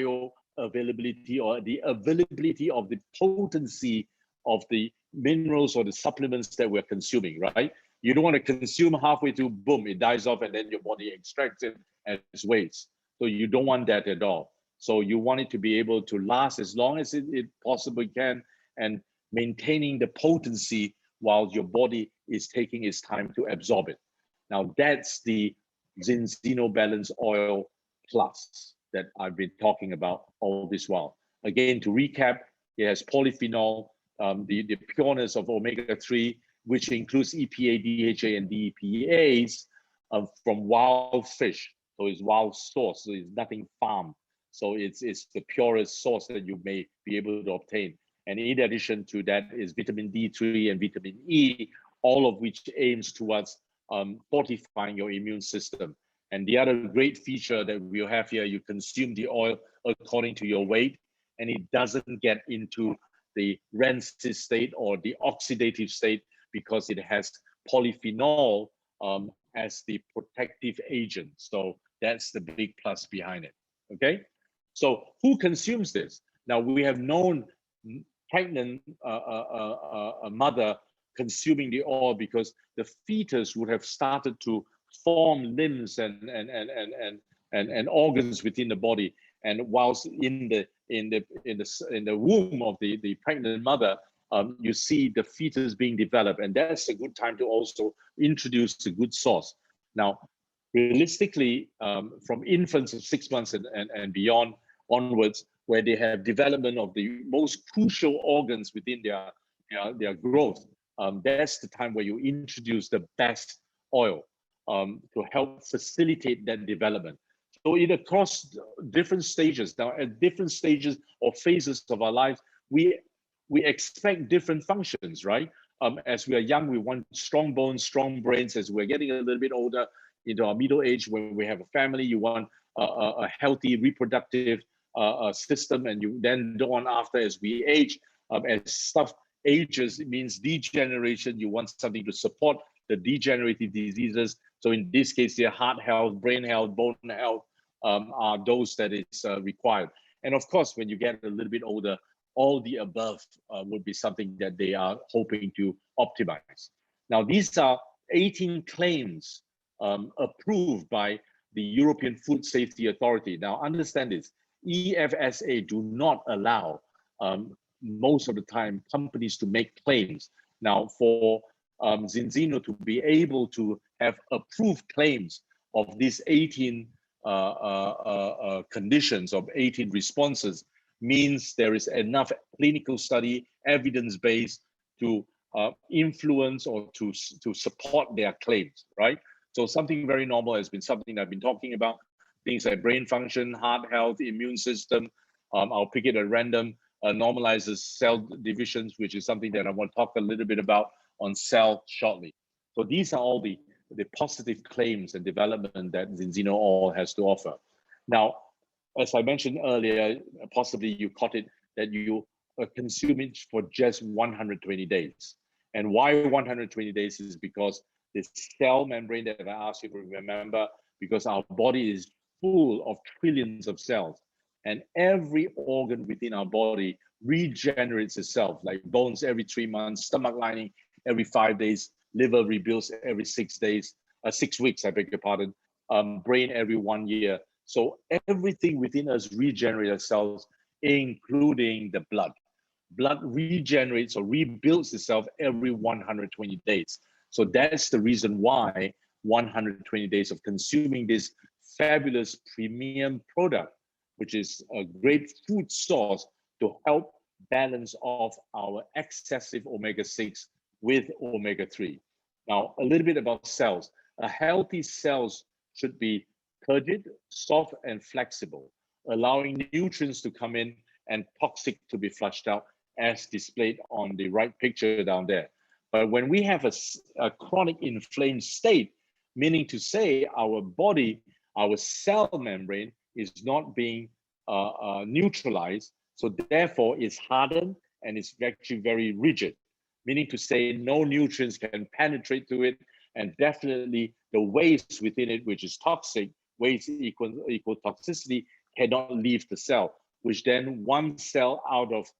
bioavailability, or the availability of the potency of the minerals or the supplements that we're consuming, right? You don't want to consume halfway through, boom, it dies off, and then your body extracts it as waste. So you don't want that at all. So you want it to be able to last as long as it possibly can, and maintaining the potency while your body is taking its time to absorb it. Now that's the Zinzino Balance Oil Plus that I've been talking about all this while. Again, to recap, it has polyphenol, the pureness of omega-3, which includes EPA, DHA, and DEPAs from wild fish. So it's wild source, so it's nothing farmed. So it's the purest source that you may be able to obtain. And in addition to that is vitamin D3 and vitamin E, all of which aims towards fortifying your immune system. And the other great feature that we have here, you consume the oil according to your weight, and it doesn't get into the rancid state or the oxidative state, because it has polyphenol as the protective agent. So that's the big plus behind it, okay? So who consumes this? Now, we have known pregnant mother consuming the oil, because the fetus would have started to form limbs and organs within the body. And whilst in the womb of the pregnant mother, you see the fetus being developed, and that's a good time to also introduce a good source. Now, realistically, from infants of 6 months and beyond onwards, where they have development of the most crucial organs within their growth, that's the time where you introduce the best oil to help facilitate that development. So it across different stages. Now, at different stages or phases of our lives, we expect different functions, right? As we are young, we want strong bones, strong brains. As we're getting a little bit older, into our middle age, when we have a family, you want a healthy reproductive system, and you then go on after as we age. As stuff ages, it means degeneration. You want something to support the degenerative diseases. So in this case, their heart health, brain health, bone health are those that is required. And of course, when you get a little bit older, all the above would be something that they are hoping to optimize. Now, these are 18 claims approved by the European Food Safety Authority. Now, understand this, EFSA do not allow most of the time companies to make claims. Now, for Zinzino to be able to have approved claims of these 18 conditions, of 18 responses, means there is enough clinical study, evidence-based to influence or to support their claims, right? So something very normal has been something I've been talking about, things like brain function, heart health, immune system. I'll pick it at random. Normalizes cell divisions, which is something that I want to talk a little bit about on cell shortly. So these are all the positive claims and development that Zinzino oil has to offer. Now, as I mentioned earlier, possibly you caught it, that you consume it for just 120 days. And why 120 days is because the cell membrane that I asked you to remember, because our body is full of trillions of cells, and every organ within our body regenerates itself, like bones every 3 months, stomach lining every 5 days, liver rebuilds every 6 days, 6 weeks, I beg your pardon, brain every 1 year. So everything within us regenerates cells, including the blood. Blood regenerates or rebuilds itself every 120 days. So that's the reason why 120 days of consuming this fabulous premium product, which is a great food source to help balance off our excessive omega-6 with omega-3. Now, a little bit about cells. A healthy cells should be turgid, soft, and flexible, allowing nutrients to come in and toxic to be flushed out, as displayed on the right picture down there. But when we have a chronic inflamed state, meaning to say our body, our cell membrane is not being neutralized, so therefore it's hardened and it's actually very rigid, meaning to say no nutrients can penetrate to it, and definitely the waste within it, which is toxic, waste equal toxicity, cannot leave the cell, which then one cell out of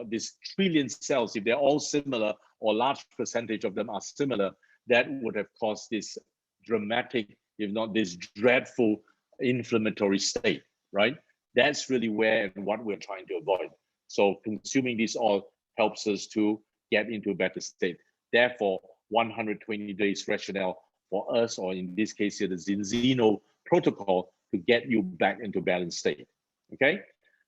these trillion cells, if they're all similar or large percentage of them are similar, that would have caused this dramatic, if not this dreadful inflammatory state, right? That's really where and what we're trying to avoid. So consuming this all helps us to get into a better state. Therefore, 120 days rationale for us, or in this case here, the Zinzino protocol, to get you back into balanced state, okay?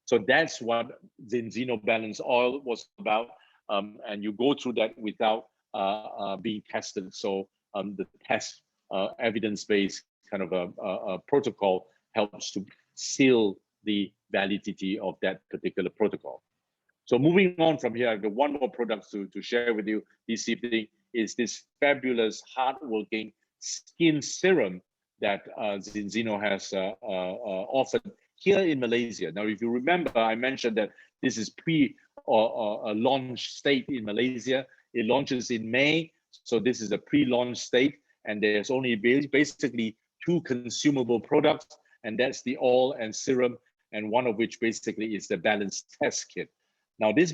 So that's what Zinzino Balance Oil was about, and you go through that without being tested. So the test evidence-based kind of a protocol helps to seal the validity of that particular protocol. So moving on from here, I've got one more product to share with you this evening, is this fabulous, hardworking skin serum that Zinzino has offered here in Malaysia. Now, if you remember, I mentioned that this is pre-launch state in Malaysia. It launches in May, so this is a pre-launch state, and there's only basically 2 consumable products, and that's the oil and serum, and one of which basically is the balance test kit. Now, this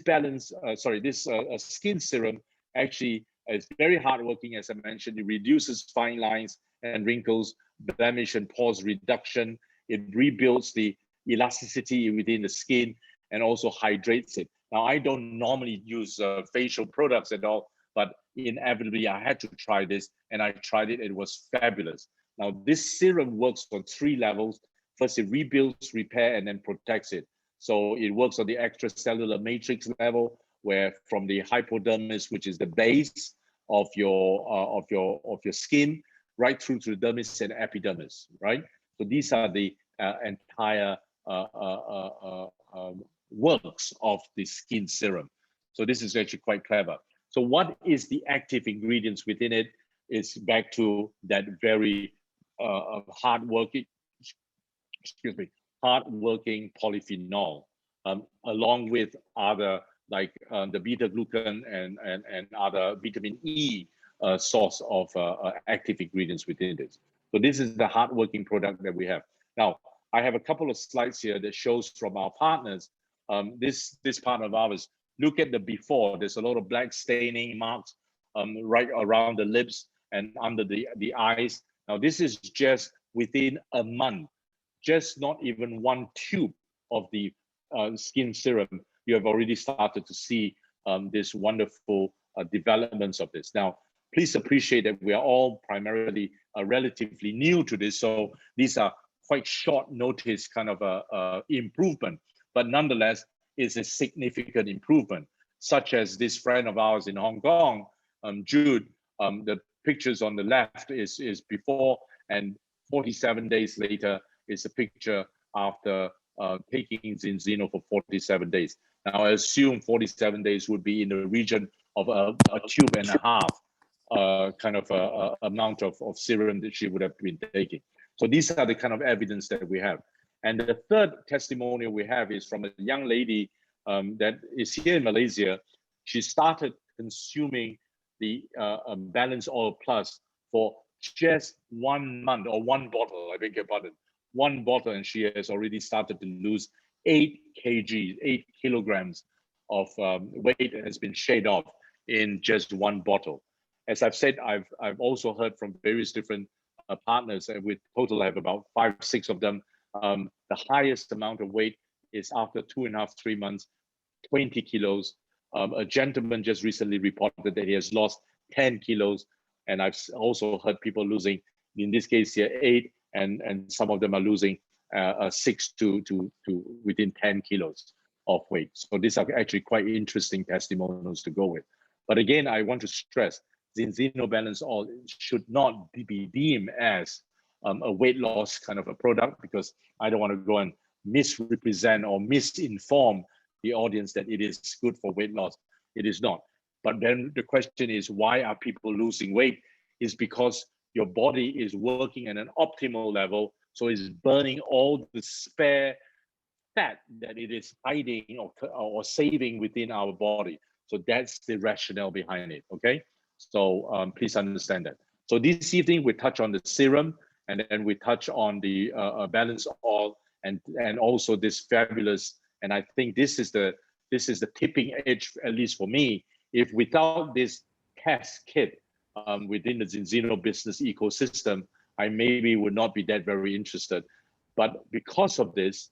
skin serum actually is very hardworking, as I mentioned. It reduces fine lines and wrinkles, blemish and pores reduction. It rebuilds the elasticity within the skin and also hydrates it. Now, I don't normally use facial products at all, but inevitably I had to try this, and I tried it. It was fabulous. Now, this serum works on 3 levels. First, it rebuilds, repair, and then protects it. So it works on the extracellular matrix level, where from the hypodermis, which is the base of your skin, right through to the dermis and epidermis, right? So these are the entire works of the skin serum. So this is actually quite clever. So what is the active ingredients within it? It's back to that very hardworking polyphenol, along with other like the beta glucan and other vitamin E source of active ingredients within this. So this is the hardworking product that we have. Now, I have a couple of slides here that shows from our partners. This partner of ours, look at the before. There's a lot of black staining marks right around the lips and under the eyes. Now, this is just within a month, just not even 1 tube of the skin serum. You have already started to see this wonderful developments of this. Now, please appreciate that we are all primarily relatively new to this, so these are quite short notice kind of improvement, but nonetheless, it's a significant improvement, such as this friend of ours in Hong Kong, Jude. The pictures on the left is before, and 47 days later is a picture after taking Zinzino for 47 days. Now, I assume 47 days would be in the region of a tube and a half kind of amount of serum that she would have been taking. So these are the kind of evidence that we have. And the third testimonial we have is from a young lady that is here in Malaysia. She started consuming the Balance Oil Plus for just 1 month, or 1 bottle, I beg your pardon, 1 bottle, and she has already started to lose 8 kg, 8 kilograms of weight that has been shaved off in just 1 bottle. As I've said, I've also heard from various different partners, and with total I have about 5, 6 of them. The highest amount of weight is after 2.5, 3 months, 20 kilos. A gentleman just recently reported that he has lost 10 kilos, and I've also heard people losing, in this case here, 8, and some of them are losing 6 to within 10 kilos of weight. So these are actually quite interesting testimonials to go with. But again, I want to stress, Zinzino Balance Oil should not be deemed as a weight loss kind of a product, because I don't want to go and misrepresent or misinform the audience that it is good for weight loss. It is not. But then the question is, why are people losing weight? Is because your body is working at an optimal level, so it's burning all the spare fat that it is hiding or saving within our body. So that's the rationale behind it, okay? So please understand that. So this evening, we touch on the serum, and then we touch on the balance oil, and also this fabulous, and I think this is the tipping edge, at least for me. If without this test kit within the Zinzino business ecosystem, I maybe would not be that very interested. But because of this,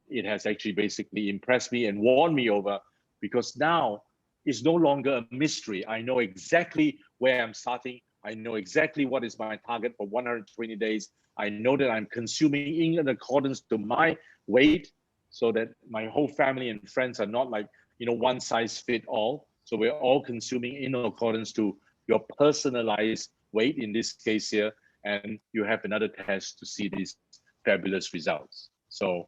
it has actually basically impressed me and won me over, because now it's no longer a mystery. I know exactly where I'm starting. I know exactly what is my target for 120 days. I know that I'm consuming in accordance to my weight, so that my whole family and friends are not like, one size fit all. So we're all consuming in accordance to your personalized weight in this case here, and you have another test to see these fabulous results. So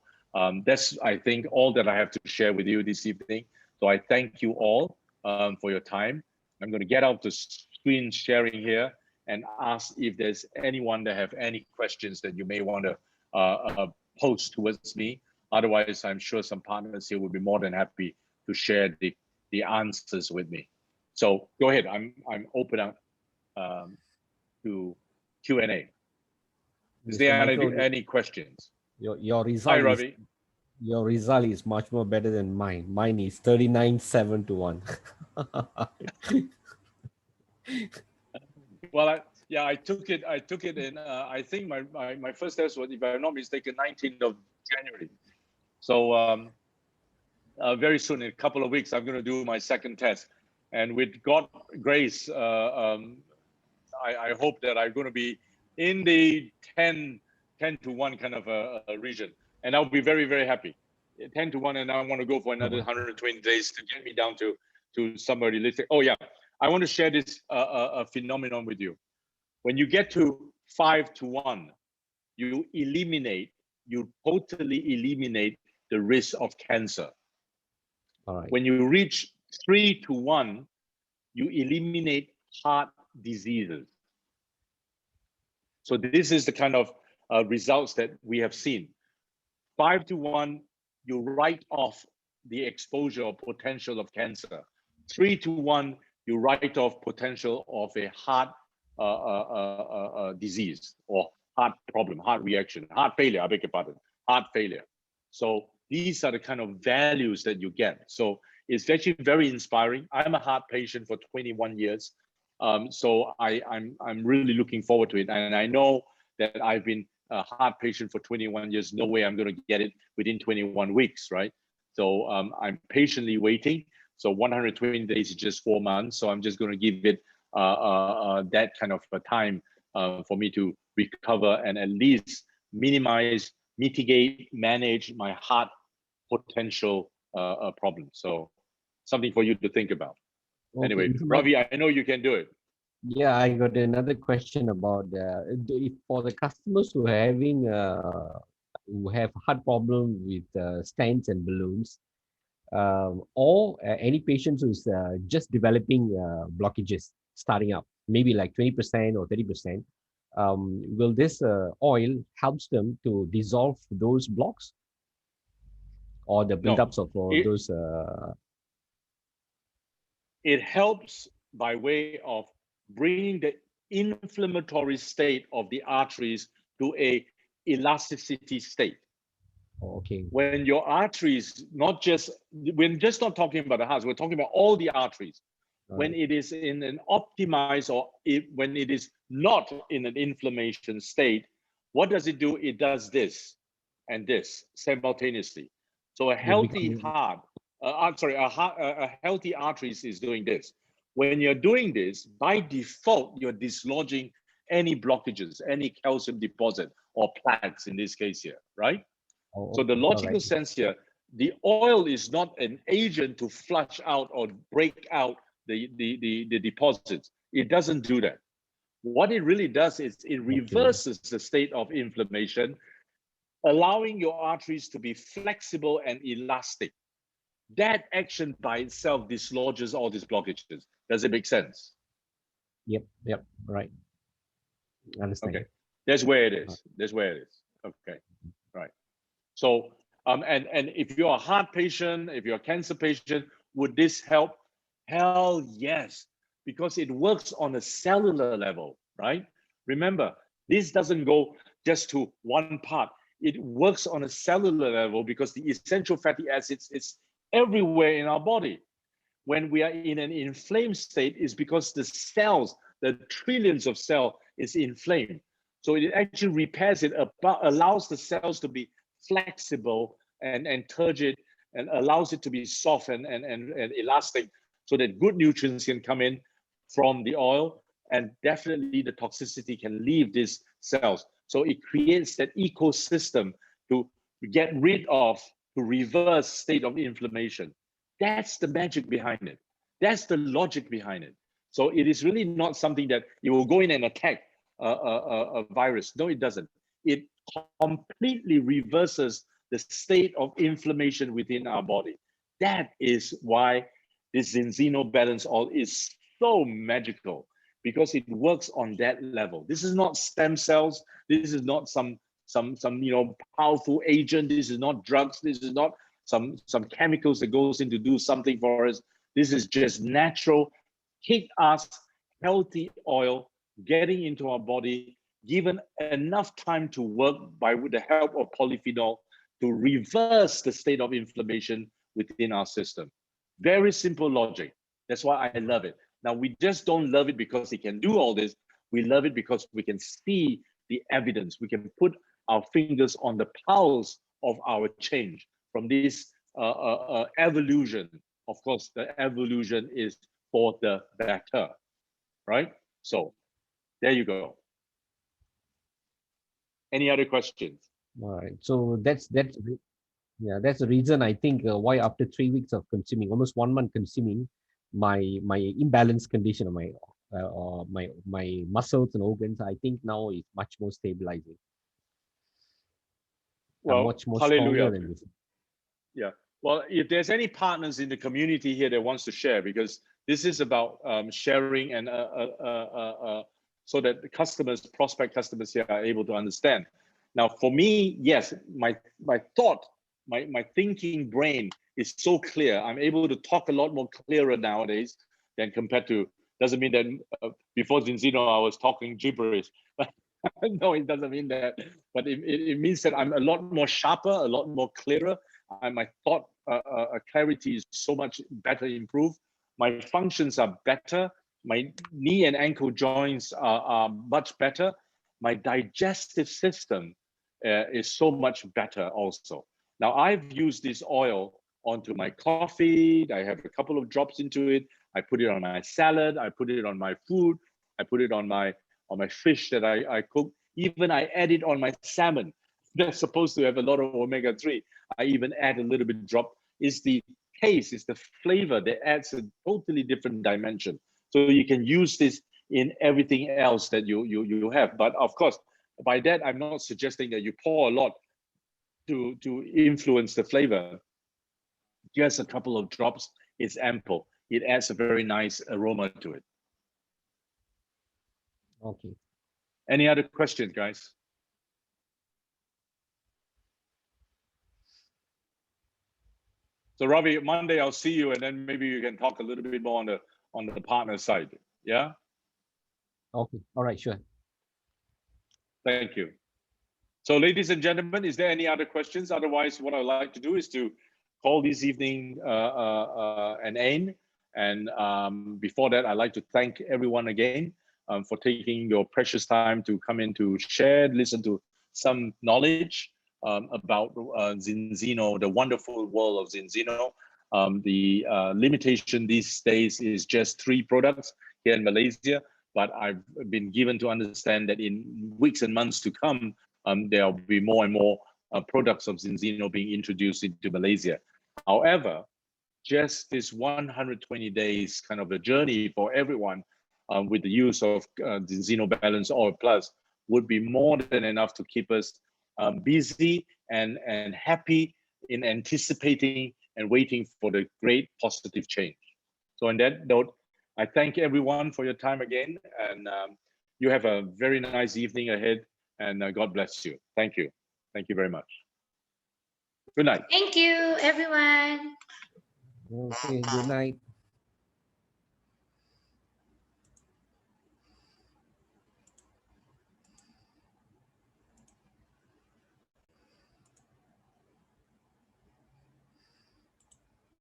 that's, I think, all that I have to share with you this evening. So I thank you all for your time. I'm going to get out the screen sharing here and ask if there's anyone that have any questions that you may want to post towards me. Otherwise, I'm sure some partners here would be more than happy to share the answers with me. So go ahead. I'm open up to Q&A. Is there any questions? Your result Hi, Ravi. Your result is much more better than mine. Mine is 39-7 to 1. Well, I took it in, I think my first test was, if I'm not mistaken, 19th of January. So very soon, in a couple of weeks, I'm going to do my second test. And with God's grace, I hope that I'm going to be in the 10 to 1 kind of a region. And I'll be very, very happy. 10 to 1, and I want to go for another 120 days to get me down to somebody listening. Oh yeah, I want to share this a phenomenon with you. When you get to 5 to 1, you totally eliminate the risk of cancer. All right. When you reach 3 to 1, you eliminate heart diseases. So this is the kind of results that we have seen. 5 to 1, you write off the exposure or potential of cancer. 3 to 1, you write off potential of a heart disease or heart problem, heart reaction, heart failure, I beg your pardon, heart failure. So these are the kind of values that you get. So it's actually very inspiring. I'm a heart patient for 21 years. So I'm really looking forward to it. And I know that I've been a heart patient for 21 years. No way I'm going to get it within 21 weeks, right? So I'm patiently waiting. So 120 days is just 4 months. So I'm just going to give it that kind of a time for me to recover and at least minimize, mitigate, manage my heart potential problem. So something for you to think about. Okay. Anyway, Ravi, I know you can do it. Yeah, I got another question about for the customers who are having who have heart problem with stents and balloons, or any patients who's just developing blockages starting up, maybe like 20% or 30%. Will this oil helps them to dissolve those blocks or the buildups of those? It helps by way of bringing the inflammatory state of the arteries to a elasticity state. Okay. When your arteries, we're just not talking about the heart, we're talking about all the arteries. Right. When it is in an optimized when it is not in an inflammation state, what does it do? It does this and this simultaneously. So a healthy heart, a healthy arteries is doing this. When you're doing this, by default, you're dislodging any blockages, any calcium deposit or plaques in this case here, right? Oh, so the logical sense here, the oil is not an agent to flush out or break out the deposits. It doesn't do that. What it really does is it reverses the state of inflammation, allowing your arteries to be flexible and elastic. That action by itself dislodges all these blockages. Does it make sense? Yep, right. Understand. Okay, that's where it is. That's where it is. Okay, right. So, and if you're a heart patient, if you're a cancer patient, would this help? Hell yes, because it works on a cellular level, right? Remember, this doesn't go just to one part. It works on a cellular level because the essential fatty acids is everywhere in our body. When we are in an inflamed state, is because the cells, the trillions of cells, is inflamed. So it actually repairs it, allows the cells to be flexible and turgid, and allows it to be soft and elastic, so that good nutrients can come in from the oil, and definitely the toxicity can leave these cells. So it creates that ecosystem to get rid of, to reverse state of inflammation. That's the magic behind it. That's the logic behind it. So it is really not something that you will go in and attack a virus. No, it doesn't. It completely reverses the state of inflammation within our body. That is why this Zinzino Balance Oil is so magical, because it works on that level. This is not stem cells. This is not some powerful agent. This is not drugs. This is not some chemicals that goes in to do something for us. This is just natural, kick-ass, healthy oil getting into our body, given enough time to work with the help of polyphenol to reverse the state of inflammation within our system. Very simple logic. That's why I love it. Now, we just don't love it because it can do all this. We love it because we can see the evidence. We can put our fingers on the pulse of our change from this evolution. Of course, the evolution is for the better, right? So there you go. Any other questions? All right. So that's the reason I think why after 3 weeks of consuming, almost 1 month consuming, my imbalanced condition of my muscles and organs, I think now is much more stabilizing. Well, much more hallelujah. stronger than this. Yeah. Well, if there's any partners in the community here that wants to share, because this is about sharing and so that the customers, prospect customers here are able to understand. Now, for me, yes, my thought, my thinking brain is so clear. I'm able to talk a lot more clearer nowadays than compared to, doesn't mean that before Zinzino, I was talking gibberish. No, it doesn't mean that. But it means that I'm a lot more sharper, a lot more clearer. My thought clarity is so much better improved. My functions are better. My knee and ankle joints are much better. My digestive system is so much better also. Now, I've used this oil onto my coffee. I have a couple of drops into it. I put it on my salad. I put it on my food. I put it on my fish that I cook. Even I add it on my salmon. That's supposed to have a lot of omega-3. I even add a little bit drop. It's the taste, it's the flavor that adds a totally different dimension. So you can use this in everything else that you have. But of course, by that, I'm not suggesting that you pour a lot to influence the flavor. Just a couple of drops is ample. It adds a very nice aroma to it. Okay. Any other questions, guys? So Ravi, Monday I'll see you, and then maybe you can talk a little bit more on the partner side. Yeah. Okay. All right. Sure. Thank you. So, ladies and gentlemen, is there any other questions? Otherwise, what I'd like to do is to call this evening an end. And before that, I'd like to thank everyone again for taking your precious time to come in to share, listen to some knowledge about Zinzino, the wonderful world of Zinzino. The limitation these days is just 3 products here in Malaysia, but I've been given to understand that in weeks and months to come, there will be more and more products of Zinzino being introduced into Malaysia. However, just this 120 days kind of a journey for everyone, with the use of Zinzino Balance Oil Plus would be more than enough to keep us busy and happy in anticipating and waiting for the great positive change. So on that note, I thank everyone for your time again, and you have a very nice evening ahead, and God bless you. Thank you. Thank you very much. Good night. Thank you, everyone. Okay, good night.